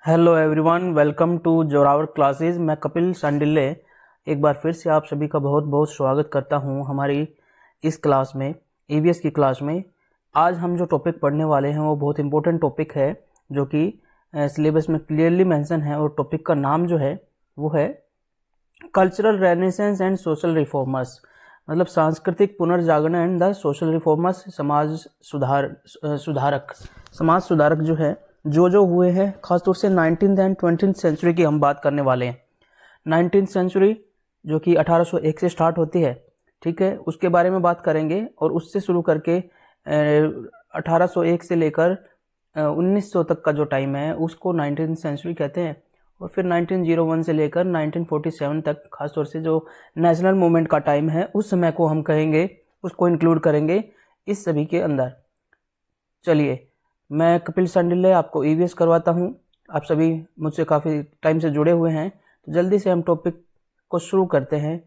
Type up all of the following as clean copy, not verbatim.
Hello everyone, welcome to Zorawar classes. मैं कपिल सांडिल्य एक बार फिर से आप सभी का बहुत बहुत स्वागत करता हूं हमारी इस क्लास में, ईवीएस की क्लास में। आज हम जो टॉपिक पढ़ने वाले हैं वो बहुत इंपॉर्टेंट टॉपिक है, जो कि सिलेबस में क्लियरली मेंशन है। और टॉपिक का नाम जो है वो है cultural renaissance and social reformers, मतलब सांस्कृतिक पुनर्जागरण एंड द सोशल रिफॉर्मर्स। समाज सुधारक जो है जो हुए हैं, खासतौर से 19th एंड 20th सेंचुरी की हम बात करने वाले हैं। 19th सेंचुरी जो कि 1801 से स्टार्ट होती है, ठीक है, उसके बारे में बात करेंगे। और उससे शुरू करके 1801 से लेकर 1900 तक का जो टाइम है उसको 19th सेंचुरी कहते हैं। और फिर 1901 से लेकर 1947 तक, खासतौर से जो नेशनल मूवमेंट का टाइम है उस समय को हम कहेंगे, उसको इंक्लूड करेंगे इस सभी के अंदर। चलिए, मैं कपिल सांडिल्य आपको ईवीएस करवाता हूं। आप सभी मुझसे काफ़ी टाइम से जुड़े हुए हैं, तो जल्दी से हम टॉपिक को शुरू करते हैं।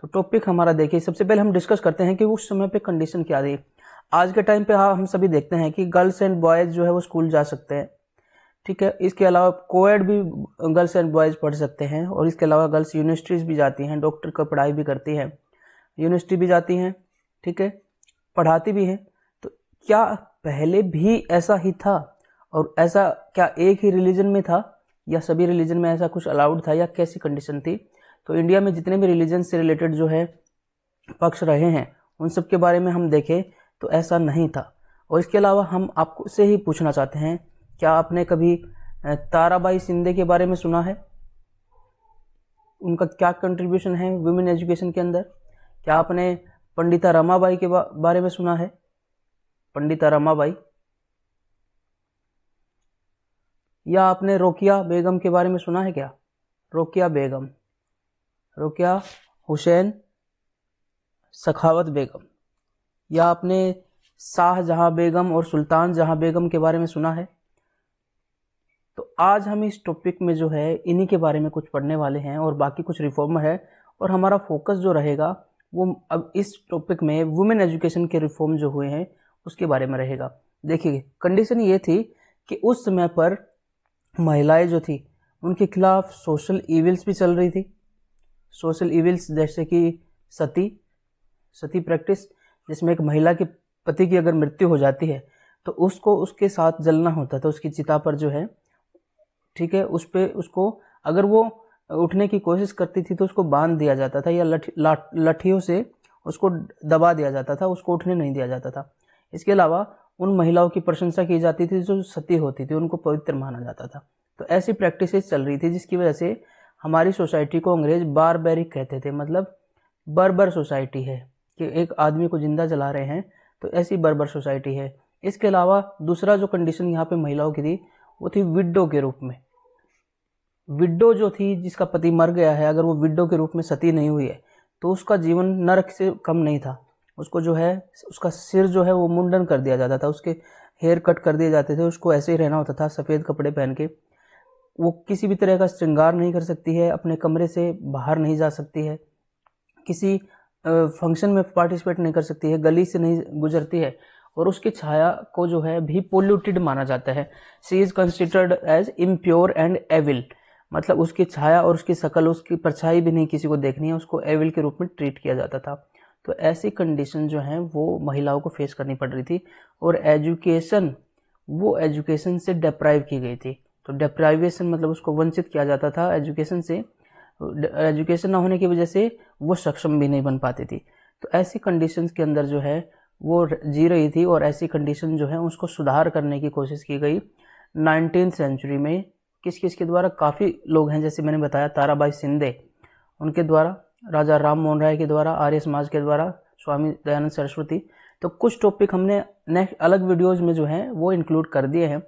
तो टॉपिक हमारा देखिए, सबसे पहले हम डिस्कस करते हैं कि उस समय पे कंडीशन क्या थी। आज के टाइम पे हम सभी देखते हैं कि गर्ल्स एंड बॉयज़ जो है वो स्कूल जा सकते हैं, ठीक है। इसके अलावा कोएड भी गर्ल्स एंड बॉयज़ पढ़ सकते हैं। और इसके अलावा गर्ल्स यूनिवर्सिटीज़ भी जाती हैं, डॉक्टर का पढ़ाई भी करती हैं, यूनिवर्सिटी भी जाती हैं, ठीक है, पढ़ाती भी हैं। तो क्या पहले भी ऐसा ही था? और ऐसा क्या एक ही रिलीजन में था, या सभी रिलीजन में ऐसा कुछ अलाउड था, या कैसी कंडीशन थी? तो इंडिया में जितने भी रिलीजन से रिलेटेड जो है पक्ष रहे हैं, उन सब के बारे में हम देखें तो ऐसा नहीं था। और इसके अलावा हम आपको से ही पूछना चाहते हैं, क्या आपने कभी ताराबाई शिंदे के बारे में सुना है? उनका क्या कंट्रीब्यूशन है वुमेन एजुकेशन के अंदर? क्या आपने पंडिता रमाबाई के बारे में सुना है? पंडिता रमाबाई। या आपने रोकिया बेगम के बारे में सुना है क्या? रोकिया बेगम, रोकिया हुसैन सखावत बेगम। या आपने शाहजहां बेगम और सुल्तान जहां बेगम के बारे में सुना है? तो आज हम इस टॉपिक में जो है इन्हीं के बारे में कुछ पढ़ने वाले हैं, और बाकी कुछ रिफॉर्म है। और हमारा फोकस जो रहेगा वो अब इस टॉपिक में वुमेन एजुकेशन के रिफॉर्म जो हुए हैं उसके बारे में रहेगा। देखिए, कंडीशन ये थी कि उस समय पर महिलाएं जो थी उनके खिलाफ सोशल इविल्स भी चल रही थी। सोशल इविल्स जैसे कि सती प्रैक्टिस, जिसमें एक महिला के पति की अगर मृत्यु हो जाती है तो उसको उसके साथ जलना होता था, उसकी चिता पर जो है, ठीक है, उस पे उसको अगर वो उठने की कोशिश करती थी तो उसको बांध दिया जाता था, या लठियों से उसको दबा दिया जाता था, उसको उठने नहीं दिया जाता था। इसके अलावा उन महिलाओं की प्रशंसा की जाती थी जो सती होती थी, उनको पवित्र माना जाता था। तो ऐसी प्रैक्टिसेस चल रही थी, जिसकी वजह से हमारी सोसाइटी को अंग्रेज बारबैरिक कहते थे, मतलब बर्बर सोसाइटी है, कि एक आदमी को जिंदा जला रहे हैं, तो ऐसी बर्बर सोसाइटी है। इसके अलावा दूसरा जो कंडीशन यहाँ पे महिलाओं की थी वो थी विडो के रूप में। विडो जो थी, जिसका पति मर गया है, अगर वो विडो के रूप में सती नहीं हुई है तो उसका जीवन नरक से कम नहीं था। उसको जो है, उसका सिर जो है वो मुंडन कर दिया जाता था, उसके हेयर कट कर दिए जाते थे, उसको ऐसे ही रहना होता था सफ़ेद कपड़े पहन के। वो किसी भी तरह का श्रृंगार नहीं कर सकती है, अपने कमरे से बाहर नहीं जा सकती है, किसी फंक्शन में पार्टिसिपेट नहीं कर सकती है, गली से नहीं गुजरती है, और उसकी छाया को जो है भी पोल्यूटेड माना जाता है। She is considered as impure and evil, मतलब उसकी छाया और उसकी शकल, उसकी परछाई भी नहीं किसी को देखनी है, उसको एविल के रूप में ट्रीट किया जाता था। तो ऐसी कंडीशन जो है वो महिलाओं को फेस करनी पड़ रही थी। और वो एजुकेशन से डिप्राइव की गई थी। तो डिप्राइवेशन मतलब उसको वंचित किया जाता था एजुकेशन से। एजुकेशन ना होने की वजह से वो सक्षम भी नहीं बन पाती थी। तो ऐसी कंडीशंस के अंदर जो है वो जी रही थी, और ऐसी कंडीशन जो है उसको सुधार करने की कोशिश की गई 19th सेंचुरी में। किस के द्वारा? काफ़ी लोग हैं, जैसे मैंने बताया ताराबाई शिंदे, उनके द्वारा, राजा राम मोहन राय के द्वारा, आर्य समाज के द्वारा, स्वामी दयानंद सरस्वती। तो कुछ टॉपिक हमने नेक्स्ट अलग वीडियोज़ में जो है वो इंक्लूड कर दिए हैं।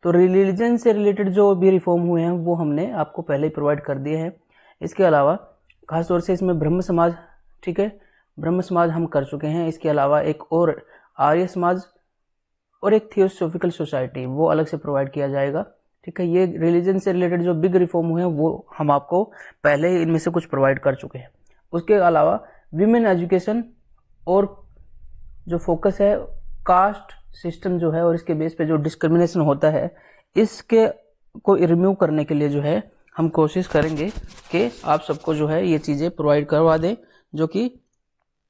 तो रिलीजन से रिलेटेड जो भी रिफॉर्म हुए हैं वो हमने आपको पहले ही प्रोवाइड कर दिए हैं। इसके अलावा खासतौर से इसमें ब्रह्म समाज, ठीक है, ब्रह्म समाज हम कर चुके हैं। इसके अलावा एक और आर्य समाज और एक थियोसॉफिकल सोसाइटी, वो अलग से प्रोवाइड किया जाएगा, ठीक है। ये रिलीजन से रिलेटेड जो बिग रिफॉर्म हुए हैं वो हम आपको पहले ही इनमें से कुछ प्रोवाइड कर चुके हैं। उसके अलावा विमेन एजुकेशन, और जो फोकस है कास्ट सिस्टम जो है और इसके बेस पे जो डिस्क्रिमिनेशन होता है, इसके को रिमूव करने के लिए जो है हम कोशिश करेंगे कि आप सबको जो है ये चीज़ें प्रोवाइड करवा दें, जो कि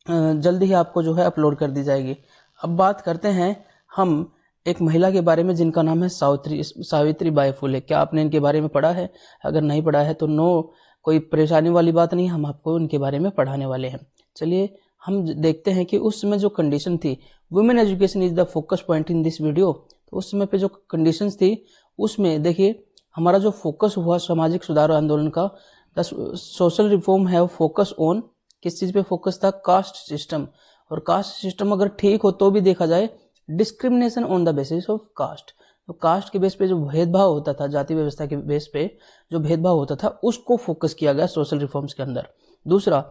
जल्द ही आपको जो है अपलोड कर दी जाएगी। अब बात करते हैं हम एक महिला के बारे में जिनका नाम है सावित्री बाई फुले। क्या आपने इनके बारे में पढ़ा है? अगर नहीं पढ़ा है तो कोई परेशानी वाली बात नहीं, हम आपको इनके बारे में पढ़ाने वाले हैं। चलिए हम देखते हैं कि उस समय जो कंडीशन थी, women education is the focus point in this video. तो उस समय पे जो कंडीशंस थी उसमें देखिए हमारा जो फोकस हुआ सामाजिक सुधार आंदोलन का, the social reform have focus on, किस चीज पे फोकस था? Caste system. और कास्ट सिस्टम अगर ठीक हो तो भी देखा जाए discrimination on the basis of caste. तो कास्ट के बेस पे जो भेदभाव होता था, जाति व्यवस्था के बेस पे जो भेदभाव होता था, उसको फोकस किया गया सोशल रिफॉर्म्स के अंदर। दूसरा,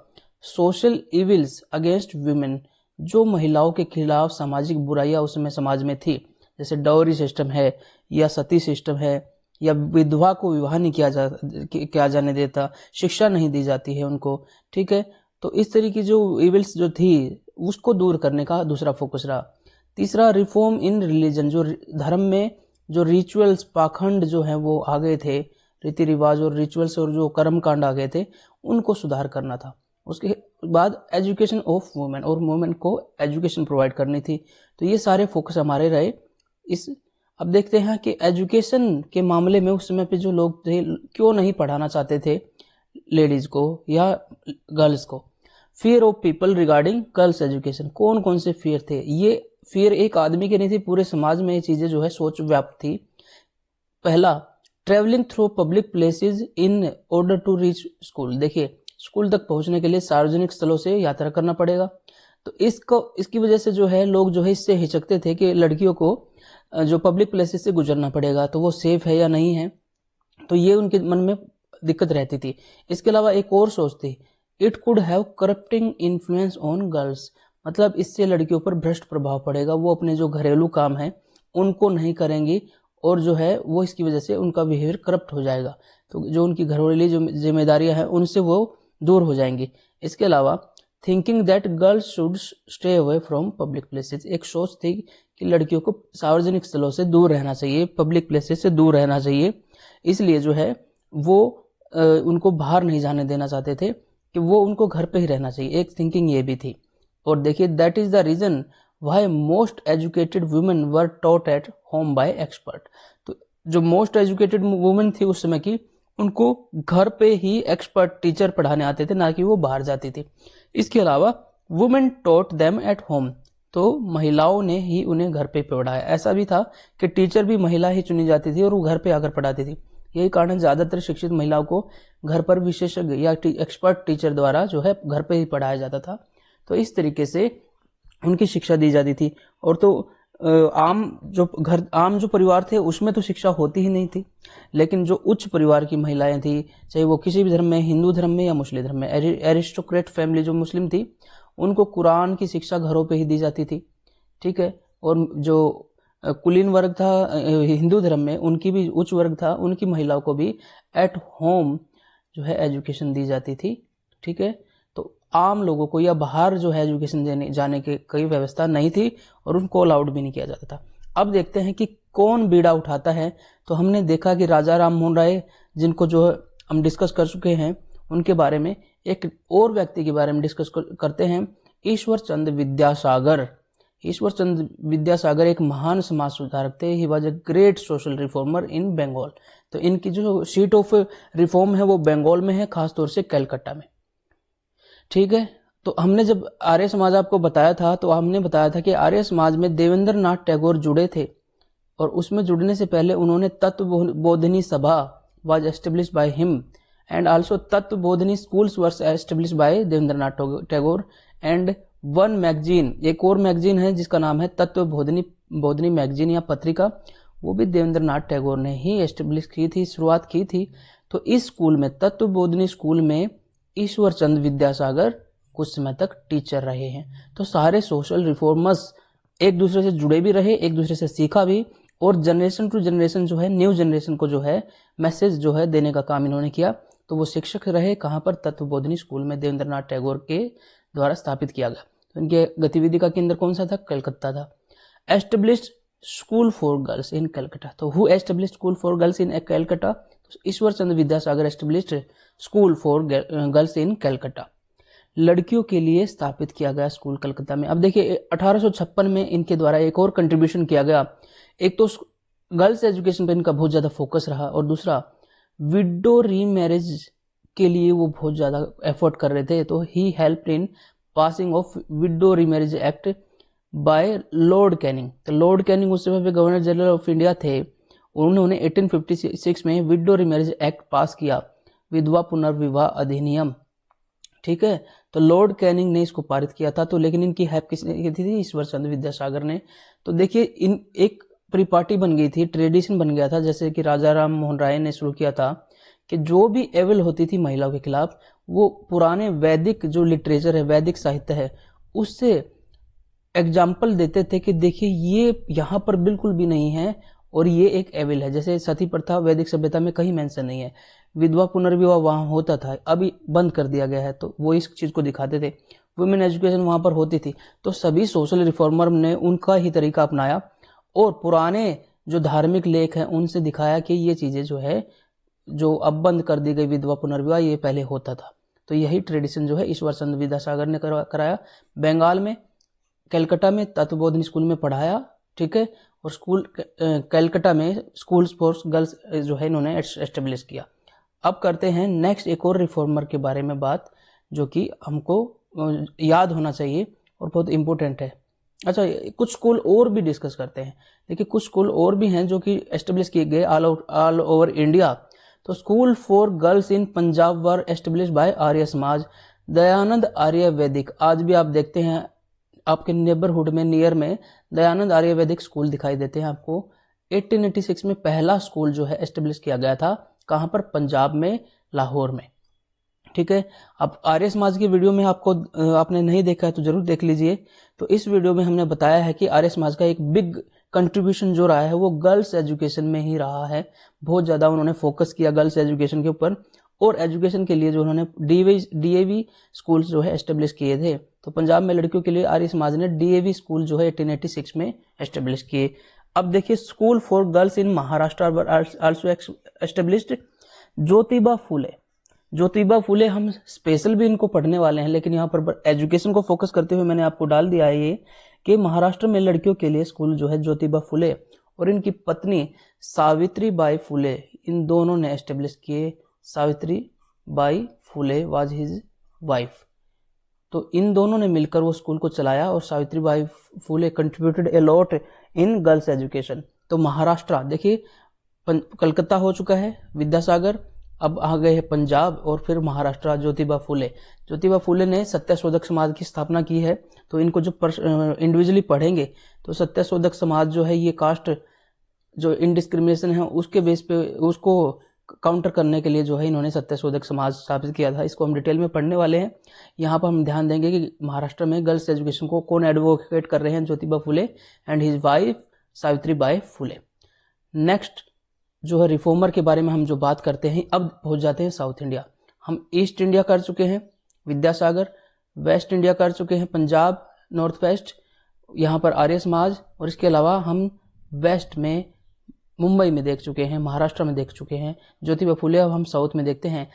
सोशल इविल्स अगेंस्ट वुमेन, जो महिलाओं के खिलाफ सामाजिक बुराइयां उस समय समाज में थी, जैसे डाउरी सिस्टम है या सती सिस्टम है, या विधवा को विवाह नहीं किया जाने देता, शिक्षा नहीं दी जाती है उनको, ठीक है। तो इस तरह की जो इविल्स जो थी उसको दूर करने का दूसरा फोकस रहा। तीसरा, रिफॉर्म इन रिलीजन, जो धर्म में जो रिचुअल्स पाखंड जो है वो आ गए थे, रीति रिवाज और रिचुअल्स और जो कर्म कांड आ गए थे, उनको सुधार करना था। उसके बाद एजुकेशन ऑफ वुमेन, और वुमेन को एजुकेशन प्रोवाइड करनी थी। तो ये सारे फोकस हमारे रहे। अब देखते हैं कि एजुकेशन के मामले में उस समय पे जो लोग थे क्यों नहीं पढ़ाना चाहते थे लेडीज को या गर्ल्स को। Fear of people regarding girls education, कौन कौन से फियर थे? ये फियर एक आदमी के नहीं थी, पूरे समाज में ये चीजें जो है सोच व्याप्त थी। पहला, travelling through public places in order to reach school. देखिए स्कूल तक पहुंचने के लिए सार्वजनिक स्थलों से यात्रा करना पड़ेगा। तो इसकी वजह से जो है लोग जो है इससे हिचकते थे कि लड़कियों को जो पब्लिक प्लेसेस से गुजरना पड़ेगा तो वो सेफ है या नहीं है, तो ये उनके मन में दिक्कत रहती थी। इसके अलावा एक और सोच थी, it could have corrupting influence on girls, मतलब इससे लड़कियों पर भ्रष्ट प्रभाव पड़ेगा, वो अपने जो घरेलू काम है उनको नहीं करेंगी और जो है वो इसकी वजह से उनका बिहेवियर करप्ट हो जाएगा, तो जो उनकी घरेलू जो जिम्मेदारियां हैं उनसे वो दूर हो जाएंगी। इसके अलावा thinking that girls should stay away from public places, एक सोच थी कि लड़कियों को सार्वजनिक स्थलों से दूर रहना चाहिए, पब्लिक प्लेसेस से दूर रहना चाहिए, इसलिए जो है वो उनको बाहर नहीं जाने देना चाहते थे, कि वो उनको घर पे ही रहना चाहिए। एक थिंकिंग ये भी थी। और देखिए that is the reason why most educated women were taught at home by expert. तो जो मोस्ट एजुकेटेड वुमेन थी उस समय की, उनको घर पे ही एक्सपर्ट टीचर पढ़ाने आते थे, ना कि वो बाहर जाती थी। इसके अलावा women taught them at home, तो महिलाओं ने ही उन्हें घर पे पढ़ाया। ऐसा भी था कि टीचर भी महिला ही चुनी जाती थी और वो घर पे आकर पढ़ाती थी। यही कारण ज्यादातर शिक्षित महिलाओं को घर पर विशेषज्ञ या एक्सपर्ट टीचर द्वारा जो है घर पे ही पढ़ाया जाता था। तो इस तरीके से उनकी शिक्षा दी जाती थी। और तो आम जो परिवार थे उसमें तो शिक्षा होती ही नहीं थी, लेकिन जो उच्च परिवार की महिलाएं थी, चाहे वो किसी भी धर्म में, हिंदू धर्म में या मुस्लिम धर्म में, एरिस्टोक्रेट फैमिली जो मुस्लिम थी, उनको कुरान की शिक्षा घरों पे ही दी जाती थी, ठीक है। और जो कुलीन वर्ग था हिंदू धर्म में, उनकी भी उच्च वर्ग था, उनकी महिलाओं को भी एट होम जो है एजुकेशन दी जाती थी, ठीक है। तो आम लोगों को या बाहर जो है एजुकेशन देने जाने की कोई व्यवस्था नहीं थी और उनको अलाउड भी नहीं किया जाता था। अब देखते हैं कि कौन बीड़ा उठाता है। तो हमने देखा कि राजा राम मोहन राय, जिनको जो हम डिस्कस कर चुके हैं, उनके बारे में एक और व्यक्ति के बारे में डिस्कस करते हैं, ईश्वर चंद्र विद्यासागर। ईश्वर चंद्र विद्यासागर एक महान समाज सुधारक थे। He was a great social reformer in Bengal. तो इनकी जो सीट ऑफ रिफॉर्म है वो बंगाल में है, खासतौर से कलकत्ता में, ठीक है। तो हमने जब आर्य समाज आपको बताया था, तो हमने बताया था कि आर्य समाज में देवेंद्र नाथ टैगोर जुड़े थे, और उसमें जुड़ने से पहले उन्होंने तत्वबोधिनी सभा was establish by him, and also Tattvabodhini schools were establish bye Devendra Nath Tagore, and one magazine, एक और मैगजीन है जिसका नाम है तत्वबोधिनी मैगजीन या पत्रिका, वो भी देवेंद्र नाथ टैगोर ने ही एस्टेब्लिश की थी, शुरुआत की थी। तो इस स्कूल में, तत्वबोधिनी स्कूल में, ईश्वर चंद्र विद्यासागर कुछ समय तक टीचर रहे हैं। तो सारे सोशल रिफॉर्मर्स एक दूसरे से जुड़े भी रहे, एक दूसरे से सीखा भी, और जनरेशन टू जनरेशन जो है, न्यू जनरेशन को जो है मैसेज जो है देने का काम इन्होंने किया। तो वो शिक्षक रहे कहाँ पर? तत्वबोधिनी स्कूल में, देवेंद्र नाथ टैगोर के द्वारा स्थापित किया गया। तो इनके गतिविधि का केंद्र कौन सा था? कलकत्ता था। Established school for girls in Calcutta. तो who established school for girls in Calcutta? Ishwar Chandra Vidyasagar established school for girls in Calcutta. लड़कियों के लिए स्थापित किया गया स्कूल कलकत्ता में। अब देखिए 1856 में इनके द्वारा एक और कंट्रीब्यूशन किया गया। एक तो गर्ल्स एजुकेशन पर इनका बहुत ज़्यादा फोकस रहा, और दूसरा विडो रीमैरिज के लिए वो बहुत ज़्यादा एफर्ट कर रहे थे। तो he helped in passing of window remarriage act by Lord Canning. तो लॉर्ड कैनिंग उस समय पे गवर्नर जनरल ऑफ इंडिया थे। उन्होंने 1856 में विडो रीमैरिज एक्ट पास किया, विधवा पुनर्विवाह अधिनियम। ठीक है, तो लॉर्ड कैनिंग ने इसको पारित किया था। तो लेकिन इनकी हेल्प किसने की थी? ईश्वर चंद्र विद्यासागर ने। तो देखिए इन एक परिपाटी बन गई थी, ट्रेडिशन बन गया था, जैसे कि राजा राम मोहन राय ने शुरू किया था कि जो भी एविल होती थी महिलाओं के खिलाफ, वो पुराने वैदिक जो लिटरेचर है, वैदिक साहित्य है, उससे एग्जाम्पल देते थे कि देखिए ये यहाँ पर बिल्कुल भी नहीं है और ये एक एविल है। जैसे सती प्रथा वैदिक सभ्यता में कहीं मेंशन नहीं है, विधवा पुनर्विवाह वहां होता था, अभी बंद कर दिया गया है, तो वो इस चीज को दिखाते थे। वुमेन एजुकेशन वहां पर होती थी। तो सभी सोशल रिफॉर्मर ने उनका ही तरीका अपनाया और पुराने जो धार्मिक लेख हैं उनसे दिखाया कि ये चीजें जो है, जो अब बंद कर दी गई विधवा पुनर्विवाह, ये पहले होता था। तो यही ट्रेडिशन जो है ईश्वर चंद्र विद्यासागर ने कराया। बंगाल में कलकत्ता में तत्वबोधिनी स्कूल में पढ़ाया। ठीक है, और स्कूल कलकत्ता में स्कूल्स फॉर गर्ल्स जो है इन्होंने एस्टेब्लिश किया। अब करते हैं नेक्स्ट एक और रिफॉर्मर के बारे में बात, जो कि हमको याद होना चाहिए और बहुत इंपॉर्टेंट है। अच्छा, कुछ स्कूल और भी डिस्कस करते हैं। देखिए कुछ स्कूल और भी हैं जो कि एस्टेब्लिश किए गए ऑल ओवर इंडिया। तो school for girls in Punjab were establish by Arya Samaj, Dayanand आर्य वैदिक। आज भी आप देखते हैं आपके नेबरहुड में, नियर में दयानंद आर्य वैदिक स्कूल दिखाई देते हैं आपको। 1886 में पहला स्कूल जो है एस्टेब्लिश किया गया था, कहां पर? पंजाब में, लाहौर में। ठीक है, अब आर्य समाज की वीडियो में आपने नहीं देखा है तो जरूर देख लीजिए। तो इस वीडियो में हमने बताया है कि आर्य समाज का एक बिग कंट्रीब्यूशन जो रहा है वो गर्ल्स एजुकेशन में ही रहा है। बहुत ज्यादा उन्होंने फोकस किया गर्ल्स एजुकेशन के ऊपर, और एजुकेशन के लिए जो उन्होंने डीएवी स्कूल जो है एस्टेब्लिश किए थे। तो पंजाब में लड़कियों के लिए आर्य समाज ने डीएवी स्कूल जो है 1886 में एस्टेब्लिश किए। अब देखिए school for girls in Maharashtra also established. Jyotiba Phule, Jyotiba Phule हम स्पेशल भी इनको पढ़ने वाले हैं, लेकिन यहाँ पर एजुकेशन को फोकस करते हुए मैंने आपको डाल दिया है ये कि महाराष्ट्र में लड़कियों के लिए स्कूल जो है ज्योतिबा फुले और इनकी पत्नी सावित्री बाई फुले, इन दोनों ने एस्टेब्लिश किए। सावित्री बाई फुले वाज हिज वाइफ। तो इन दोनों ने मिलकर वो स्कूल को चलाया और सावित्री बाई फुले contributed a lot in girls education. तो महाराष्ट्र देखिए, कलकत्ता हो चुका है विद्यासागर, अब आ गए हैं पंजाब और फिर महाराष्ट्र ज्योतिबा फुले। ज्योतिबा फुले ने सत्यशोधक समाज की स्थापना की है। तो इनको जो इंडिविजुअली पढ़ेंगे तो सत्यशोधक समाज जो है ये कास्ट जो इनडिस्क्रिमिनेशन है उसके बेस पे उसको काउंटर करने के लिए जो है इन्होंने सत्यशोधक समाज स्थापित किया था। इसको हम डिटेल में पढ़ने वाले हैं। यहाँ पर हम ध्यान देंगे कि महाराष्ट्र में गर्ल्स एजुकेशन को कौन एडवोकेट कर रहे हैं, Jyotiba Phule and his wife Savitri Bai Phule. Next जो है रिफॉर्मर के बारे में हम जो बात करते हैं, अब पहुंच जाते हैं साउथ इंडिया। हम ईस्ट इंडिया कर चुके हैं विद्यासागर, वेस्ट इंडिया कर चुके हैं पंजाब, नॉर्थ वेस्ट, यहाँ पर आर्य समाज, और इसके अलावा हम वेस्ट में मुंबई में देख चुके हैं, महाराष्ट्र में देख चुके हैं ज्योतिबा फुले। अब हम साउथ में देखते हैं।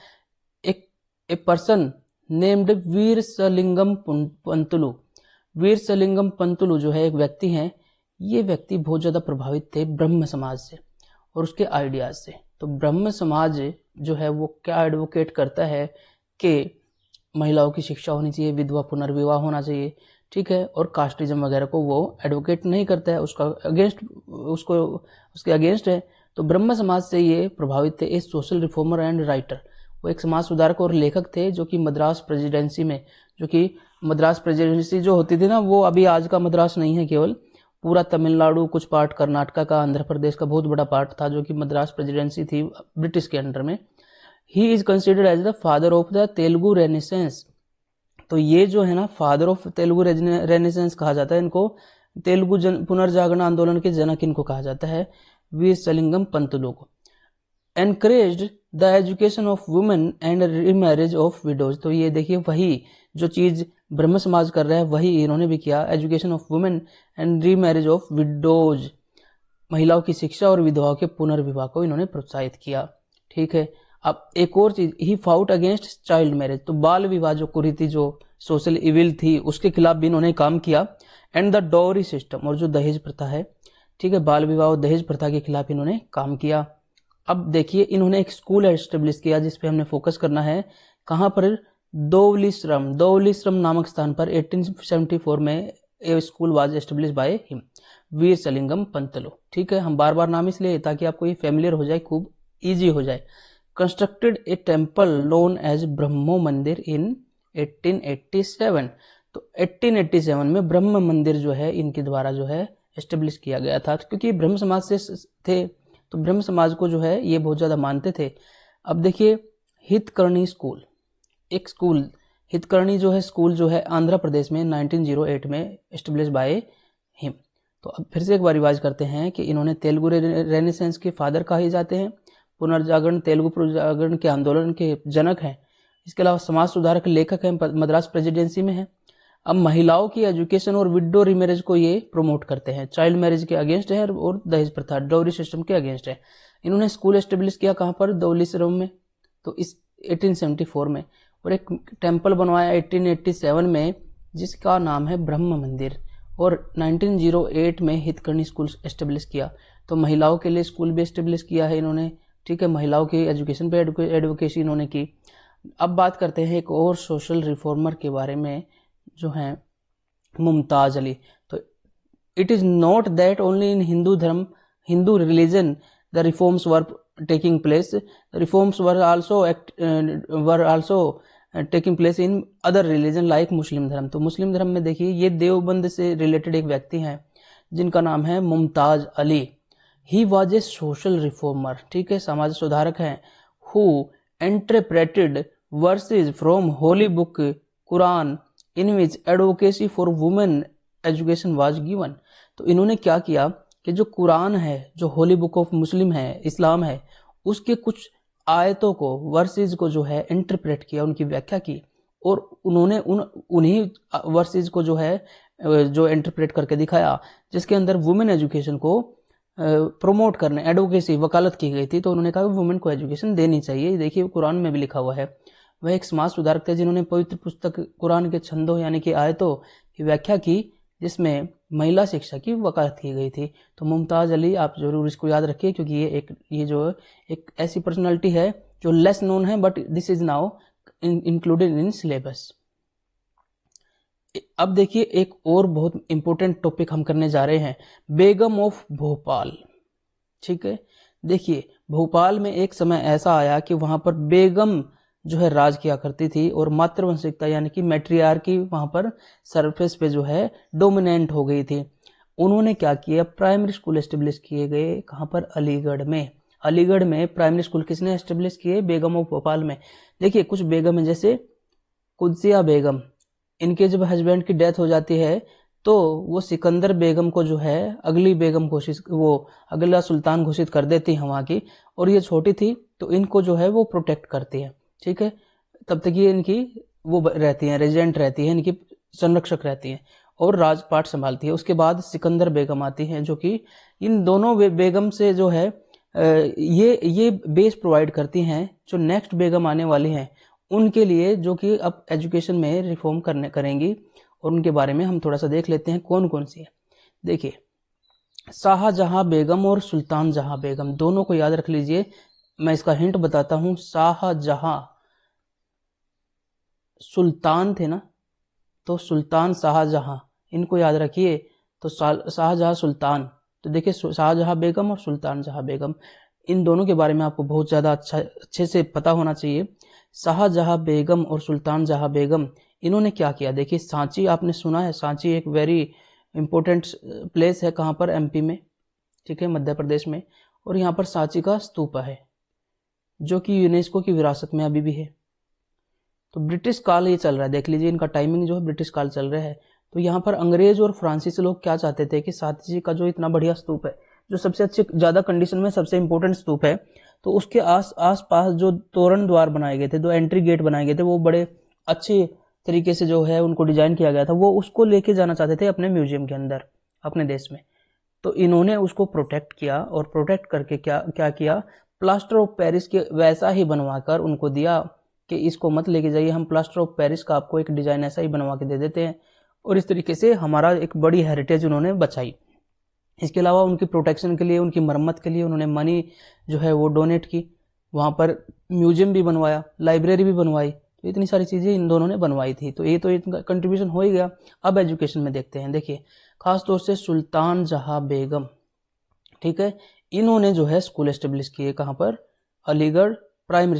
एक पर्सन नेम्ड वीरसलिंगम पंतुलु। वीरसलिंगम पंतुलु जो है एक व्यक्ति हैं, ये व्यक्ति बहुत ज़्यादा प्रभावित थे ब्रह्म समाज से और उसके आइडियाज से। तो ब्रह्म समाज जो है वो क्या एडवोकेट करता है कि महिलाओं की शिक्षा होनी चाहिए, विधवा पुनर्विवाह होना चाहिए, ठीक है, और कास्टिज्म वगैरह को वो एडवोकेट नहीं करता है, उसके अगेंस्ट है। तो ब्रह्म समाज से ये प्रभावित थे। इस सोशल रिफॉर्मर एंड राइटर, वो एक समाज सुधारक और लेखक थे जो कि मद्रास प्रेसिडेंसी में, जो कि मद्रास प्रेसिडेंसी जो होती थी ना, वो अभी आज का मद्रास नहीं है, केवल पूरा तमिलनाडु, कुछ पार्ट कर्नाटका का, आंध्र प्रदेश का बहुत बड़ा पार्ट था जो कि मद्रास प्रेसिडेंसी थी ब्रिटिश के अंडर में। He is considered as the father of the Telugu renaissance. तो ये जो है ना, फादर ऑफ तेलुगु रेनेसेंस कहा जाता है इनको। तेलुगु पुनर्जागरण आंदोलन के जनक इनको कहा जाता है, वीरसलिंगम पंतुलु को। Encouraged the education of women and remarriage of widows. तो ये देखिए वही जो चीज ब्रह्म समाज कर रहा है वही इन्होंने भी किया, education of women and remarriage of widows. महिलाओं की शिक्षा और विधवाओं के पुनर्विवाह को इन्होंने प्रोत्साहित किया। ठीक है, अब एक और चीज, ही फाउट अगेंस्ट चाइल्ड मैरिज, तो बाल विवाह जो कुरीति, जो सोशल इविल थी, उसके खिलाफ भी इन्होंने काम किया। एंड द डॉवरी सिस्टम, और जो दहेज प्रथा है, ठीक है, बाल विवाह और दहेज प्रथा के खिलाफ इन्होंने काम किया। अब देखिए, इन्होंने एक स्कूल एस्टेब्लिश किया जिसपे हमने फोकस करना है। कहां पर? धौलीश्रम नामक स्थान पर 1874 में a school was establish by him, Veeresalingam Pantulu. ठीक है, हम बार बार नाम इसलिए ताकि आपको ये फेमिलियर हो जाए, खूब इजी हो जाए। Constructed a temple known as Brahmo Mandir in 1887, तो 1887 में ब्रह्म मंदिर जो है इनके द्वारा जो है एस्टेब्लिश किया गया था, क्योंकि ब्रह्म समाज से थे, तो ब्रह्म समाज को जो है ये बहुत ज्यादा मानते थे। अब देखिए, हितकर्णी स्कूल, एक स्कूल, हितकर्णी जो है स्कूल जो है आंध्र प्रदेश में 1908 में एस्टेब्लिश बाय हिम। तो अब फिर से एक बार रिवाइज करते हैं कि इन्होंने तेलुगु रेनेसेंस के फादर कहे जाते हैं, पुनर्जागरण, तेलुगु पुनर्जागरण के आंदोलन के जनक हैं। इसके अलावा समाज सुधारक, लेखक हैं, मद्रास प्रेसिडेंसी में है। अब महिलाओं की एजुकेशन और विडो रीमैरिज को ये प्रमोट करते हैं, चाइल्ड मैरिज के अगेंस्ट है और दहेज प्रथा, डाउरी सिस्टम के अगेंस्ट है। इन्होंने स्कूल एस्टेब्लिश किया कहां पर? धौलीश्रम में, तो इस 1874 में, और एक टेम्पल बनवाया 1887 में जिसका नाम है ब्रह्म मंदिर, और 1908 में हितकर्णी स्कूल एस्टेब्लिश किया। तो महिलाओं के लिए स्कूल भी एस्टेब्लिश किया है इन्होंने। ठीक है, महिलाओं की एजुकेशन पे एडवोकेसी इन्होंने की। अब बात करते हैं एक और सोशल रिफॉर्मर के बारे में जो है मुमताज अली। तो it is not that only in Hindu religion the reforms were taking place, reforms were also taking place in other religion like Muslim धर्म। तो मुस्लिम धर्म में देखिए, ये देवबंद से रिलेटेड एक व्यक्ति हैं जिनका नाम है Mumtaz Ali. He was a social reformer, ठीक है, समाज सुधारक हैं, who interpreted versus from Holi book Quran in which advocacy for women education was given. तो इन्होंने क्या किया कि जो कुरान है, जो होली बुक ऑफ मुस्लिम है, इस्लाम है, उसके कुछ आयतों को, वर्सेज को जो है इंटरप्रेट किया, उनकी व्याख्या की, और उन्होंने उन्हीं वर्सेज को जो है जो इंटरप्रेट करके दिखाया, जिसके अंदर वुमेन एजुकेशन को प्रमोट करने, एडवोकेसी, वकालत की गई थी। तो उन्होंने कहा वुमेन को एजुकेशन देनी चाहिए। देखिए, कुरान में भी लिखा हुआ है। वह एक समाज सुधारक थे जिन्होंने पवित्र पुस्तक कुरान के छंदों यानी कि आयतों की व्याख्या की, जिसमें महिला शिक्षा की वकालत की गई थी। तो मुमताज अली, आप जरूर इसको याद रखिए, क्योंकि ये जो एक ऐसी पर्सनालिटी है जो लेस नोन है, but this is now included in syllabus. अब देखिए, एक और बहुत इंपॉर्टेंट टॉपिक हम करने जा रहे हैं, बेगम ऑफ भोपाल। ठीक है, देखिए, भोपाल में एक समय ऐसा आया कि वहां पर बेगम जो है राज किया करती थी, और मातृवंशिकता यानी कि मैट्रियार्की वहां पर सरफेस पे जो है डोमिनेंट हो गई थी। उन्होंने क्या किया, प्राइमरी स्कूल एस्टेब्लिश किए गए, कहां पर? अलीगढ़ में। अलीगढ़ में प्राइमरी स्कूल किसने एस्टेब्लिश किए? बेगम ऑफ भोपाल में। देखिए, कुछ बेगम है, जैसे कुदसिया बेगम, इनके जब हस्बैंड की डेथ हो जाती है तो वो सिकंदर बेगम को जो है अगली बेगम घोषित, वो अगला सुल्तान घोषित कर देती है वहां की, और ये छोटी थी तो इनको जो है वो प्रोटेक्ट करती है। ठीक है, तब तक ये इनकी वो रहती हैं, रेजिडेंट रहती है, इनकी संरक्षक रहती हैं और राजपाट संभालती है। उसके बाद सिकंदर बेगम आती हैं, जो कि इन दोनों बेगम से जो है ये बेस प्रोवाइड करती हैं जो नेक्स्ट बेगम आने वाली हैं उनके लिए, जो कि अब एजुकेशन में रिफॉर्म करेंगी, और उनके बारे में हम थोड़ा सा देख लेते हैं कौन कौन सी है। देखिए, शाहजहां बेगम और सुल्तान जहां बेगम, दोनों को याद रख लीजिए। मैं इसका हिंट बताता हूं। शाहजहां, सुल्तान थे ना, तो सुल्तान शाहजहां, इनको याद रखिए। तो शाहजहां सुल्तान, तो देखिए शाहजहां बेगम और सुल्तान जहां बेगम, इन दोनों के बारे में आपको बहुत ज्यादा अच्छे से पता होना चाहिए। शाहजहां बेगम और सुल्तान जहां बेगम, इन्होंने क्या किया? देखिए, सांची आपने सुना है, सांची एक वेरी इंपॉर्टेंट प्लेस है, कहां पर? एमपी में, ठीक है, मध्य प्रदेश में। और यहाँ पर सांची का स्तूप है जो कि यूनेस्को की विरासत में अभी भी है। तो ब्रिटिश काल ये चल रहा है, देख लीजिए इनका टाइमिंग जो है, ब्रिटिश काल चल रहा है। तो यहाँ पर अंग्रेज और फ्रांसीसी लोग क्या चाहते थे कि सांची का जो इतना बढ़िया स्तूप है, जो सबसे अच्छे, ज्यादा कंडीशन में सबसे इंपॉर्टेंट स्तूप है, तो उसके आस पास जो तोरण द्वार बनाए गए थे, जो एंट्री गेट बनाए गए थे, वो बड़े अच्छे तरीके से जो है उनको डिजाइन किया गया था, वो उसको लेके जाना चाहते थे अपने म्यूजियम के अंदर, अपने देश में। तो इन्होंने उसको प्रोटेक्ट किया और प्रोटेक्ट करके क्या क्या किया, प्लास्टर ऑफ पेरिस के वैसा ही बनवाकर उनको दिया कि इसको मत लेके जाइए, हम प्लास्टर ऑफ पेरिस का आपको एक डिजाइन ऐसा ही बनवा के दे देते हैं। और इस तरीके से हमारा एक बड़ी हेरिटेज उन्होंने बचाई। इसके अलावा उनकी प्रोटेक्शन के लिए, उनकी मरम्मत के लिए उन्होंने मनी जो है वो डोनेट की, वहाँ पर म्यूजियम भी बनवाया, लाइब्रेरी भी बनवाई। तो इतनी सारी चीज़ें इन दोनों ने बनवाई थी। तो ये तो इनका कंट्रीब्यूशन हो ही गया। अब एजुकेशन में देखते हैं। देखिए खास तौर से सुल्तान जहां बेगम, ठीक है, इन्होंने जो है स्कूल एस्टेब्लिश किए। कहाँ पर? अलीगढ़ प्राइमरी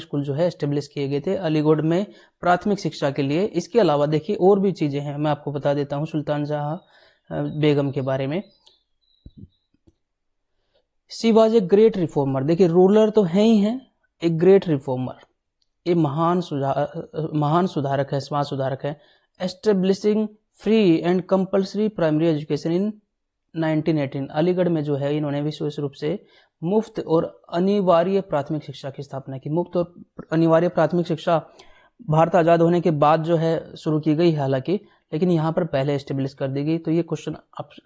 स्कूल जो है एस्टेब्लिश किए गए थे अलीगढ़ में प्राथमिक शिक्षा के लिए। इसके अलावा देखिए और भी चीज़ें हैं, मैं आपको बता देता हूँ सुल्तान जहां बेगम के बारे में। She was a great reformer. देखिए रूलर तो है ही है, एक ग्रेट रिफॉर्मर, ये महान सुधारक है, समाज सुधारक है। Establishing free and compulsory primary education in 1918। Aligarh में जो है इन्होंने विशेष रूप से मुफ्त और अनिवार्य प्राथमिक शिक्षा की स्थापना की। मुफ्त और अनिवार्य प्राथमिक शिक्षा भारत आज़ाद होने के बाद जो है शुरू की गई हालांकि, लेकिन यहाँ पर पहले एस्टेब्लिश कर दी गई। तो ये क्वेश्चन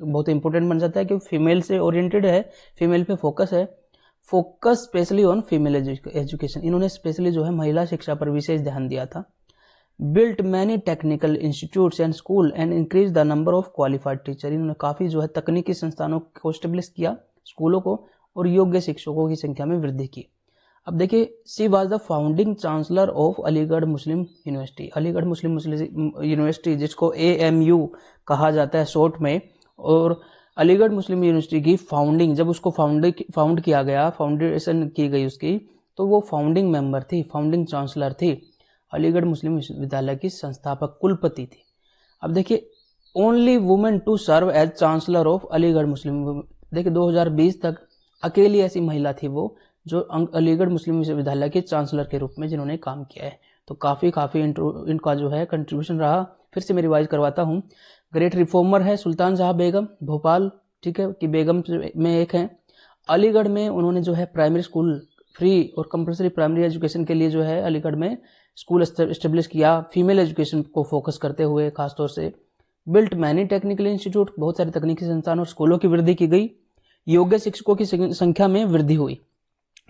बहुत इंपॉर्टेंट बन जाता है क्योंकि फीमेल से ओरिएंटेड है, फीमेल पे फोकस है, focus specially on female education. इन्होंने स्पेशली जो है महिला शिक्षा पर विशेष ध्यान दिया था। Built many technical institutes and school and increase the number of qualified teacher. इन्होंने काफ़ी जो है तकनीकी संस्थानों को एस्टेब्लिश किया, स्कूलों को, और योग्य शिक्षकों की संख्या में वृद्धि की। अब देखिए she was the founding chancellor of Aligarh Muslim university. Aligarh Muslim university जिसको AMU कहा जाता है शॉर्ट में, और अलीगढ़ मुस्लिम यूनिवर्सिटी की फाउंडिंग, जब उसको फाउंड किया गया, फाउंडेशन की गई उसकी, तो वो फाउंडिंग मेंबर थी, फाउंडिंग चांसलर थी, अलीगढ़ मुस्लिम विश्वविद्यालय की संस्थापक कुलपति थी। अब देखिए only women to serve as chancellor of Aligarh Muslim. देखिए 2020 तक अकेली ऐसी महिला थी वो जो अलीगढ़ मुस्लिम विश्वविद्यालय के चांसलर के रूप में जिन्होंने काम किया है। तो काफ़ी इनका जो है कंट्रीब्यूशन रहा। फिर से मैं रिवाइज करवाता हूँ। ग्रेट रिफॉर्मर है सुल्तान जहां बेगम, भोपाल, ठीक है, कि बेगम में एक है। अलीगढ़ में उन्होंने जो है प्राइमरी स्कूल फ्री और कंपल्सरी प्राइमरी एजुकेशन के लिए जो है अलीगढ़ में स्कूल एस्टेब्लिश किया, फीमेल एजुकेशन को फोकस करते हुए खासतौर से। बिल्ट मैनी टेक्निकल इंस्टीट्यूट, बहुत सारे तकनीकी संस्थान और स्कूलों की वृद्धि की गई, योग्य शिक्षकों की संख्या में वृद्धि हुई।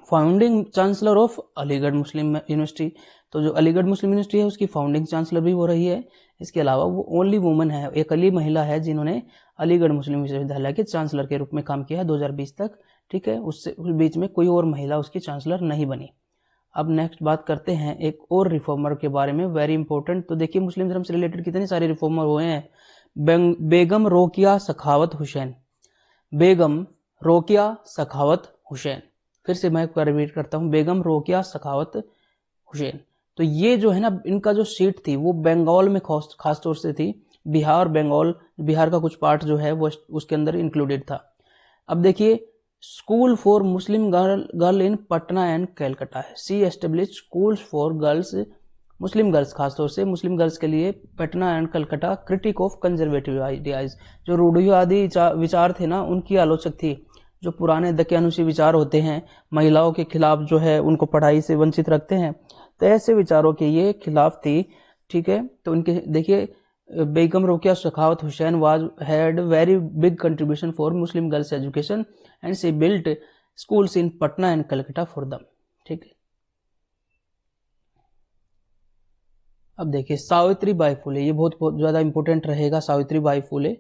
Founding chancellor of Aligarh Muslim university, तो जो अलीगढ़ मुस्लिम यूनिवर्सिटी है उसकी फाउंडिंग चांसलर भी हो रही है। इसके अलावा वो ओनली वुमन है, एक अली महिला है जिन्होंने अलीगढ़ मुस्लिम विश्वविद्यालय के चांसलर के रूप में काम किया है 2020 तक, ठीक है। उससे उस बीच में कोई और महिला उसकी चांसलर नहीं बनी। अब नेक्स्ट बात करते हैं एक और रिफॉर्मर के बारे में, वेरी इंपॉर्टेंट। तो देखिए मुस्लिम धर्म से रिलेटेड कितने सारे रिफॉर्मर हुए हैं। बेगम रोकिया सखावत हुसैन, बेगम रोकिया सखावत हुसैन, फिर से मैं रिपीट करता हूँ, बेगम रोकिया सखावत हुसैन। तो ये जो है ना, इनका जो सीट थी वो बंगाल में खास तौर से थी। बिहार, बंगाल, बिहार का कुछ पार्ट जो है वो उसके अंदर इंक्लूडेड था। अब देखिए school for Muslim girl in Patna and Calcutta है। She establish schools for girls, Muslim girls, खासतौर से मुस्लिम गर्ल्स के लिए Patna and Calcutta. Critic of conservative ideas, जो रूढ़िवादी विचार थे ना उनकी आलोचक थी। जो पुराने दकियानुसी विचार होते हैं, महिलाओं के खिलाफ जो है उनको पढ़ाई से वंचित रखते हैं, तो ऐसे विचारों के ये खिलाफ थी, ठीक है। तो उनके देखिए Begum Rokeya Sakhawat Hussain was had very big contribution for Muslim girls education and she built schools in Patna and Calcutta for them, ठीक है। अब देखिए सावित्री बाई फुले, ये बहुत ज्यादा इंपॉर्टेंट रहेगा। सावित्री बाई फुले,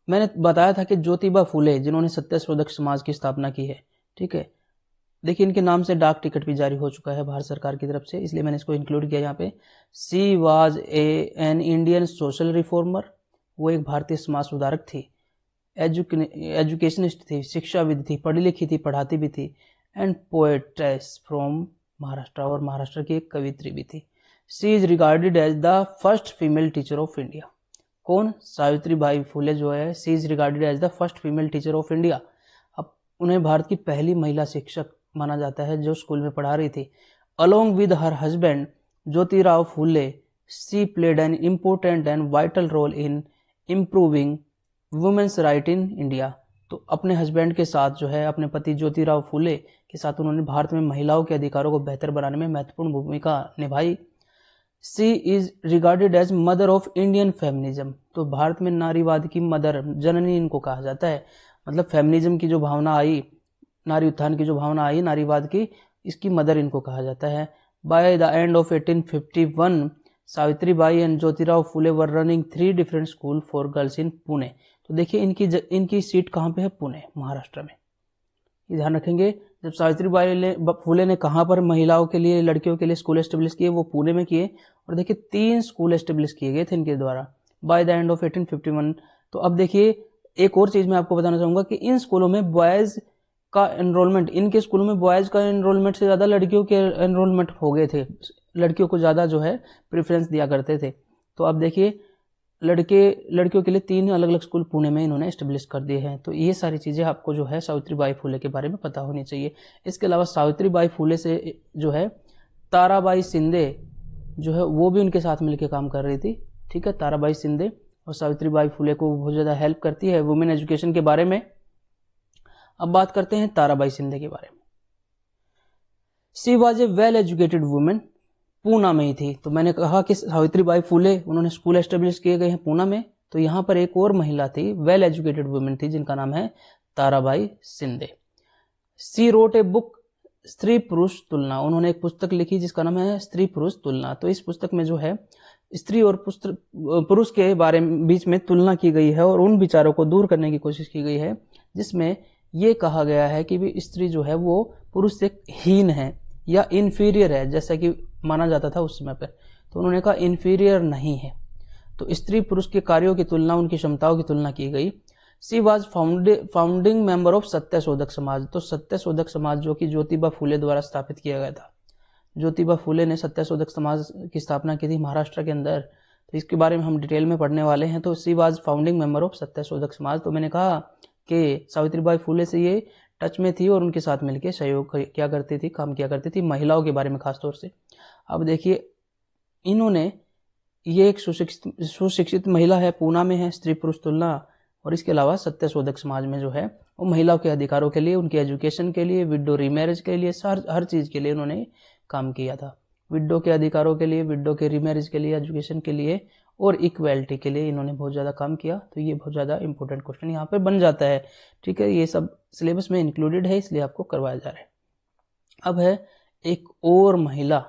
मैंने बताया था कि ज्योतिबा फुले जिन्होंने सत्यशोधक समाज की स्थापना की है, ठीक है। देखिए इनके नाम से डाक टिकट भी जारी हो चुका है भारत सरकार की तरफ से, इसलिए मैंने इसको इंक्लूड किया यहाँ पे। She was an Indian social reformer, वो एक भारतीय समाज सुधारक थी। एजुकेशनिस्ट थी, शिक्षाविद थी, पढ़ी लिखी थी, पढ़ाती भी थी। एंड पोएट्रेस फ्रॉम महाराष्ट्र, और महाराष्ट्र की एक कवित्री भी थी। She is regarded as the first female teacher of India. कौन? सावित्री बाई फुले जो है, she is regarded as the first female teacher of India. अब उन्हें भारत की पहली महिला शिक्षक माना जाता है जो स्कूल में पढ़ा रही थी। Along with her husband Jyotirao Phule, she played an important and vital role in improving women's right in India. तो अपने हस्बैंड के साथ जो है, अपने पति ज्योतिराव फुले के साथ उन्होंने भारत में महिलाओं के अधिकारों को बेहतर बनाने में महत्वपूर्ण भूमिका निभाई। She is regarded as mother of Indian feminism. तो भारत में नारीवाद की मदर, जननी इनको कहा जाता है। मतलब फेमिनिज्म की जो भावना आई, नारी उत्थान की जो भावना आई नारीवाद की, इसकी मदर इनको कहा जाता है। By the end of 1851 Savitri by and Jyotirao Phule were running 3 different school for girls इन पुणे। तो देखिए इनकी सीट कहाँ पे है? पुणे, महाराष्ट्र में। ये ध्यान रखेंगे, जब सावित्री बाई फुले ने कहाँ पर महिलाओं के लिए, लड़कियों के लिए स्कूल एस्टेब्लिश किए? वो पुणे में किए। और देखिए 3 स्कूल एस्टेब्लिश किए गए थे इनके द्वारा बाय द एंड ऑफ 1851। तो अब देखिए एक और चीज मैं आपको बताना चाहूंगा कि इन स्कूलों में बॉयज का एनरोलमेंट, इनके स्कूलों में बॉयज का एनरोलमेंट से ज्यादा लड़कियों के एनरोलमेंट हो गए थे। लड़कियों को ज्यादा जो है प्रेफरेंस दिया करते थे। तो अब देखिए लड़कियों के लिए 3 अलग अलग स्कूल पुणे में इन्होंने एस्टेब्लिश कर दिए हैं। तो ये सारी चीजें आपको जो है सावित्री बाई फुले के बारे में पता होनी चाहिए। इसके अलावा सावित्री बाई फुले से जो है ताराबाई शिंदे जो है वो भी उनके साथ मिलकर काम कर रही थी। ठीक है, ताराबाई शिंदे और सावित्री बाई फुले को बहुत ज्यादा हेल्प करती है वुमेन एजुकेशन के बारे में। अब बात करते हैं ताराबाई शिंदे के बारे में। She was a well educated women, Poona में ही थी। तो मैंने कहा कि सावित्री बाई फुले उन्होंने स्कूल एस्टेब्लिश किए गए हैं पूना में। तो यहाँ पर एक और महिला थी, वेल एजुकेटेड वुमेन थी, जिनका नाम है Tarabai Shinde. She wrote a book स्त्री पुरुष तुलना, उन्होंने एक पुस्तक लिखी जिसका नाम है स्त्री पुरुष तुलना। तो इस पुस्तक में जो है स्त्री और पुरुष के बारे में बीच में तुलना की गई है और उन विचारों को दूर करने की कोशिश की गई है, जिसमें ये कहा गया है कि भी स्त्री जो है वो पुरुष से हीन है या इन्फीरियर है, जैसा कि माना जाता था उस समय पर। तो उन्होंने कहा इन्फीरियर नहीं है। तो स्त्री पुरुष के कार्यों की तुलना, उनकी क्षमताओं की तुलना की गई। She was founding member of Satyashodhak Samaj. तो सत्यशोधक समाज जो कि ज्योतिबा फुले द्वारा स्थापित किया गया था। ज्योतिबा फुले ने सत्यशोधक समाज की स्थापना की थी महाराष्ट्र के अंदर। तो इसके बारे में हम डिटेल में पढ़ने वाले हैं। तो she was founding member of Satyashodhak Samaj. तो मैंने कहा कि सावित्रीबाई फुले से ये टच में थी और उनके साथ मिलकर सहयोग क्या करती थी, काम किया करती थी, महिलाओं के बारे में खासतौर से। अब देखिए इन्होंने, ये एक सुशिक्षित महिला है, पूना में है, स्त्री पुरुष तुलना, और इसके अलावा सत्यशोधक समाज में जो है वो महिलाओं के अधिकारों के लिए, उनके एजुकेशन के लिए, विडो रीमैरिज के लिए, हर चीज के लिए उन्होंने काम किया था। विडो के अधिकारों के लिए, विडो के रीमैरिज के लिए, एजुकेशन के लिए और इक्वेलिटी के लिए इन्होंने बहुत ज़्यादा काम किया। तो ये बहुत ज़्यादा इंपॉर्टेंट क्वेश्चन यहाँ पे बन जाता है। ठीक है, ये सब सिलेबस में इंक्लूडेड है, इसलिए आपको करवाया जा रहा है। अब है एक और महिला,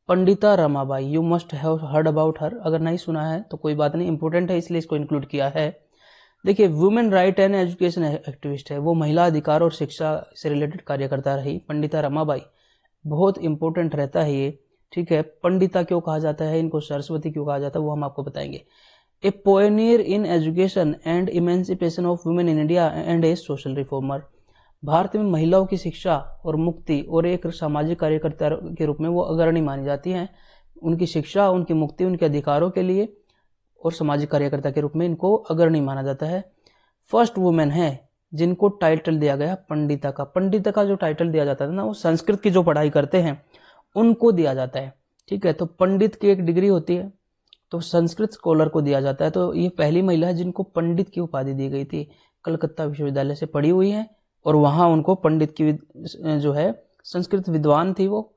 Pandita Ramabai. You must have heard about her. अगर नहीं सुना है तो कोई बात नहीं, इंपॉर्टेंट है इसलिए इसको इंक्लूड किया है। देखिए women right and education activist है, वो महिला अधिकार और शिक्षा से रिलेटेड कार्यकर्ता रही पंडिता रमाबाई। बहुत इंपॉर्टेंट रहता है ये। ठीक है, पंडिता क्यों कहा जाता है, इनको सरस्वती क्यों कहा जाता है, वो हम आपको बताएंगे। A pioneer in education and emancipation of women in India and a social reformer. Bharat में महिलाओं की शिक्षा और मुक्ति और एक सामाजिक कार्यकर्ता के रूप में वो अग्रणी मानी जाती हैं। उनकी शिक्षा, उनकी मुक्ति, उनके अधिकारों के लिए और सामाजिक कार्यकर्ता के रूप में इनको अग्रणी माना जाता है। फर्स्ट वुमेन है जिनको टाइटल दिया गया पंडिता का। पंडिता का जो टाइटल दिया जाता था ना, वो संस्कृत की जो पढ़ाई करते हैं उनको दिया जाता है। ठीक है, तो पंडित की एक डिग्री होती है, तो संस्कृत स्कॉलर को दिया जाता है। तो ये पहली महिला है जिनको पंडित की उपाधि दी गई थी। कलकत्ता विश्वविद्यालय से पढ़ी हुई है और वहां उनको पंडित की जो है संस्कृत विद्वान थी वो।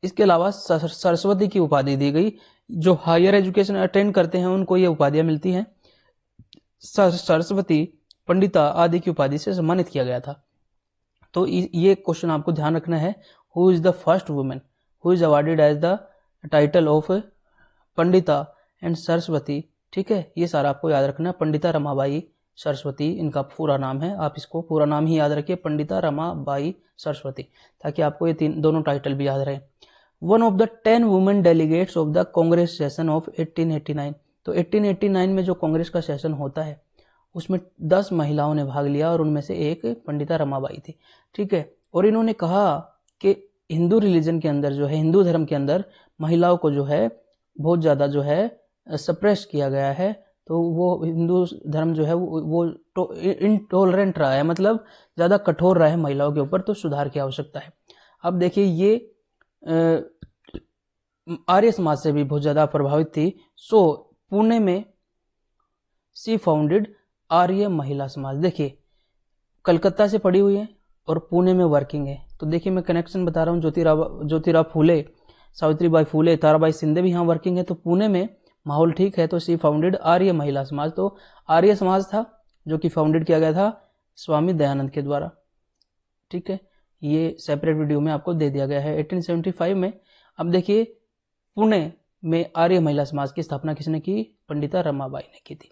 इसके अलावा सरस्वती की उपाधि दी गई। जो हायर एजुकेशन अटेंड करते हैं उनको ये उपाधियां मिलती हैं। सरस्वती, पंडिता आदि की उपाधि से सम्मानित किया गया था। तो ये क्वेश्चन आपको ध्यान रखना है, who is the first women who is awarded as the title of Pandita and Saraswati. ठीक है, ये सारा आपको याद रखना है। पंडिता रमाबाई सरस्वती इनका पूरा नाम है, आप इसको पूरा नाम ही याद रखिए, पंडिता रमाबाई सरस्वती, ताकि आपको ये दोनों टाइटल भी याद रहे। One of the 10 women delegates of the Congress session of 1889। तो 1889 में जो कांग्रेस का सेशन होता है उसमें 10 महिलाओं ने भाग लिया और उनमें से एक पंडिता रमाबाई थी। ठीक है, और इन्होंने कहा कि हिंदू रिलीजन के अंदर जो है, हिंदू धर्म के अंदर महिलाओं को जो है बहुत ज़्यादा जो है सप्रेस किया गया है। तो वो हिंदू धर्म जो है वो इनटॉलरेंट रहा है, मतलब ज़्यादा कठोर रहा है महिलाओं के ऊपर, तो सुधार की आवश्यकता है। अब देखिए ये आर्य समाज से भी बहुत ज़्यादा प्रभावित थी। सो पुणे में सी फाउंडेड आर्य महिला समाज। देखिए कलकत्ता से पढ़ी हुई है और पुणे में वर्किंग है। तो देखिए मैं कनेक्शन बता रहा हूँ, ज्योतिराव फुले सावित्रीबाई फूले, ताराबाई शिंदे भी यहाँ वर्किंग है। तो पुणे में माहौल ठीक है, तो शी फाउंडेड आर्य महिला समाज। तो आर्य समाज था जो कि फाउंडेड किया गया था स्वामी दयानंद के द्वारा। ठीक है, ये सेपरेट वीडियो में आपको दे दिया गया है। 1875 में अब देखिए पुणे में आर्य महिला समाज की स्थापना किसने की? पंडिता रमाबाई ने की थी।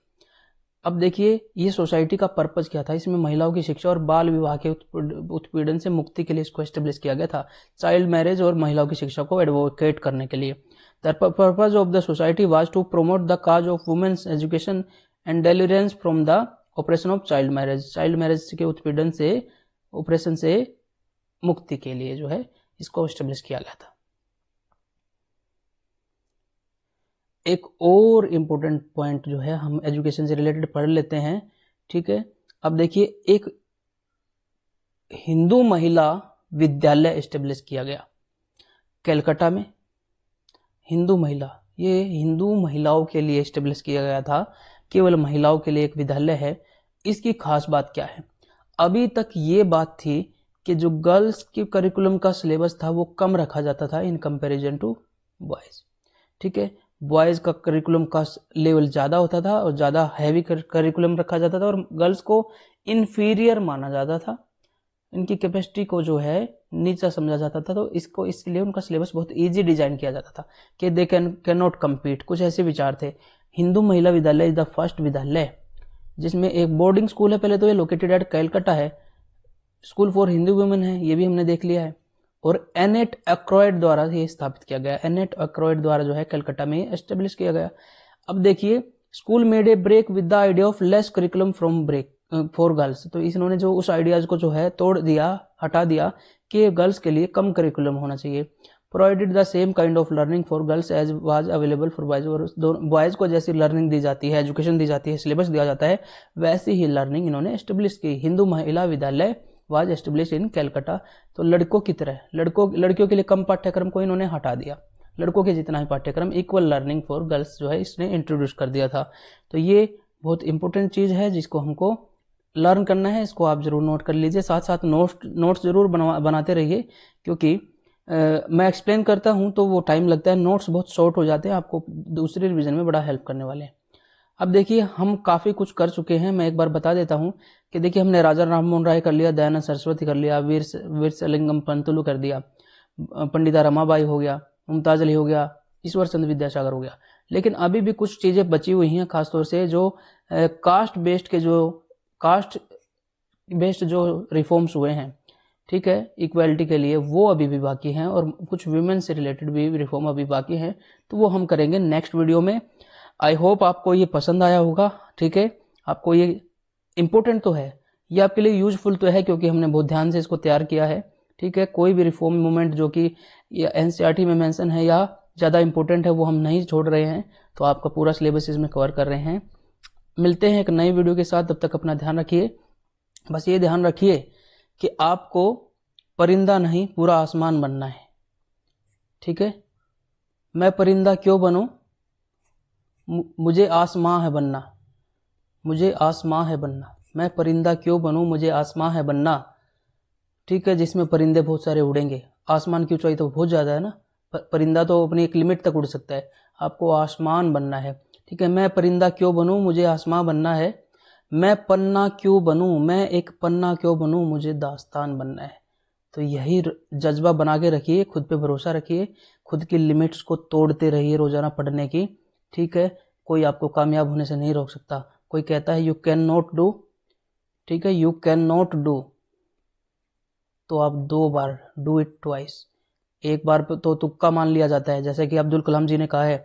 अब देखिए ये सोसाइटी का पर्पज क्या था? इसमें महिलाओं की शिक्षा और बाल विवाह के उत्पीड़न से मुक्ति के लिए इसको एस्टेब्लिश किया गया था। चाइल्ड मैरिज और महिलाओं की शिक्षा को एडवोकेट करने के लिए। The purpose of the society was to promote the cause of women's education and deliverance from the oppression of child marriage. Child marriage के उत्पीड़न से, ऑपरेशन से मुक्ति के लिए जो है इसको एस्टेब्लिश किया गया था। एक और इम्पोर्टेंट पॉइंट जो है हम एजुकेशन से रिलेटेड पढ़ लेते हैं। ठीक है, अब देखिए एक हिंदू महिला विद्यालय एस्टेब्लिश किया गया कलकत्ता में। हिंदू महिला, ये हिंदू महिलाओं के लिए एस्टेब्लिश किया गया था, केवल महिलाओं के लिए एक विद्यालय है। इसकी खास बात क्या है? अभी तक ये बात थी कि जो गर्ल्स की करिकुलम का सिलेबस था वो कम रखा जाता था इन कंपैरिजन टू बॉयज। ठीक है, बॉयज का करिकुलम का लेवल ज़्यादा होता था और ज़्यादा हैवी करिकुलम रखा जाता था, और गर्ल्स को इन्फीरियर माना जाता था, इनकी कैपेसिटी को जो है नीचा समझा जाता था। तो इसको इसलिए उनका सिलेबस बहुत इजी डिजाइन किया जाता था कि दे कैन नॉट कम्पीट, कुछ ऐसे विचार थे। हिंदू महिला विद्यालय इज द फर्स्ट विद्यालय जिसमें एक बोर्डिंग स्कूल है। पहले तो ये लोकेटेड एट कलकत्ता है, स्कूल फॉर हिंदू वुमेन है, ये भी हमने देख लिया है। और एनेट अक्रॉयड द्वारा ये स्थापित किया गया। एनेट अक्रॉयड द्वारा जो है कलकत्ता में एस्टेब्लिश किया गया। अब देखिए school made a break with the idea of less curriculum from break for girls. तो इन्होंने जो उस आइडियाज को जो है तोड़ दिया, हटा दिया कि गर्ल्स के लिए कम करिकुलम होना चाहिए। Provided the same kind of learning for girls as was available for boys. और बॉयज को जैसी लर्निंग दी जाती है, एजुकेशन दी जाती है, सिलेबस दिया जाता है, वैसी ही लर्निंग इन्होंने एस्टेब्लिश की। हिंदू महिला विद्यालय वाज एस्टेब्लिश इन कलकत्ता। तो लड़कों की तरह लड़कियों के लिए कम पाठ्यक्रम को इन्होंने हटा दिया, लड़कों के जितना ही पाठ्यक्रम, इक्वल लर्निंग फॉर गर्ल्स जो है इसने इंट्रोड्यूस कर दिया था। तो ये बहुत इंपॉर्टेंट चीज़ है जिसको हमको लर्न करना है, इसको आप जरूर नोट कर लीजिए। साथ साथ नोट्स जरूर बनाते रहिए, क्योंकि मैं एक्सप्लेन करता हूँ तो वो टाइम लगता है, नोट्स बहुत शॉर्ट हो जाते हैं, आपको दूसरे रिवीजन में बड़ा हेल्प करने वाले हैं। अब देखिए हम काफ़ी कुछ कर चुके हैं, मैं एक बार बता देता हूँ कि देखिए हमने राजा राममोहन राय कर लिया, दयानंद सरस्वती कर लिया, वीरसलिंगम पंतुलु कर दिया, पंडिता रमाबाई हो गया, मुमताज अली हो गया, ईश्वर चंद्र विद्यासागर हो गया। लेकिन अभी भी कुछ चीज़ें बची हुई हैं, खासतौर से जो कास्ट बेस्ड जो रिफॉर्म्स हुए हैं, ठीक है, इक्वालिटी के लिए, वो अभी भी बाकी हैं, और कुछ वीमेन से रिलेटेड भी रिफॉर्म अभी बाकी हैं, तो वो हम करेंगे नेक्स्ट वीडियो में। आई होप आपको ये पसंद आया होगा। ठीक है, आपको ये इम्पोर्टेंट तो है, ये आपके लिए यूजफुल तो है, क्योंकि हमने बहुत ध्यान से इसको तैयार किया है। ठीक है, कोई भी रिफॉर्म मूवमेंट जो कि एनसीईआरटी में मेंशन है या ज़्यादा इंपॉर्टेंट है वो हम नहीं छोड़ रहे हैं, तो आपका पूरा सिलेबस इसमें कवर कर रहे हैं। मिलते हैं एक नई वीडियो के साथ, तब तक अपना ध्यान रखिए। बस ये ध्यान रखिए कि आपको परिंदा नहीं पूरा आसमान बनना है। ठीक है, मैं परिंदा क्यों बनूं? मुझे आसमां है बनना, मुझे आसमां है बनना। मैं परिंदा क्यों बनूं? मुझे आसमां है बनना। ठीक है, जिसमें परिंदे बहुत सारे उड़ेंगे। आसमान की ऊंचाई तो बहुत ज़्यादा है ना, परिंदा तो अपनी एक लिमिट तक उड़ सकता है, आपको आसमान बनना है। ठीक है, मैं परिंदा क्यों बनूं? मुझे आसमां बनना है। मैं पन्ना क्यों बनूं? मैं एक पन्ना क्यों बनूं? मुझे दास्तान बनना है। तो यही जज्बा बना के रखिए, खुद पे भरोसा रखिए, खुद की लिमिट्स को तोड़ते रहिए रोजाना पढ़ने की। ठीक है, कोई आपको कामयाब होने से नहीं रोक सकता। कोई कहता है यू कैन नॉट डू, ठीक है, यू कैन नॉट डू, तो आप 2 बार डू इट ट्वाइस। एक बार तो तुक्का मान लिया जाता है, जैसे कि अब्दुल कलाम जी ने कहा है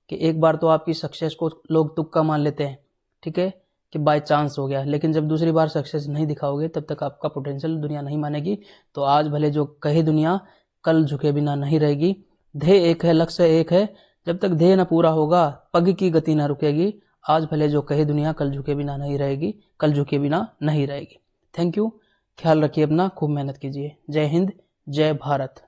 कि एक बार तो आपकी सक्सेस को लोग तुक्का मान लेते हैं, ठीक है, कि बाय चांस हो गया, लेकिन जब दूसरी बार सक्सेस नहीं दिखाओगे तब तक आपका पोटेंशियल दुनिया नहीं मानेगी। तो आज भले जो कहे दुनिया, कल झुके बिना नहीं रहेगी। ध्येय एक है, लक्ष्य एक है, जब तक ध्येय न पूरा होगा पग की गति न रुकेगी। आज भले जो कहे दुनिया, कल झुके बिना नहीं रहेगी, कल झुके बिना नहीं रहेगी। थैंक यू, ख्याल रखिए अपना, खूब मेहनत कीजिए। जय हिंद, जय भारत।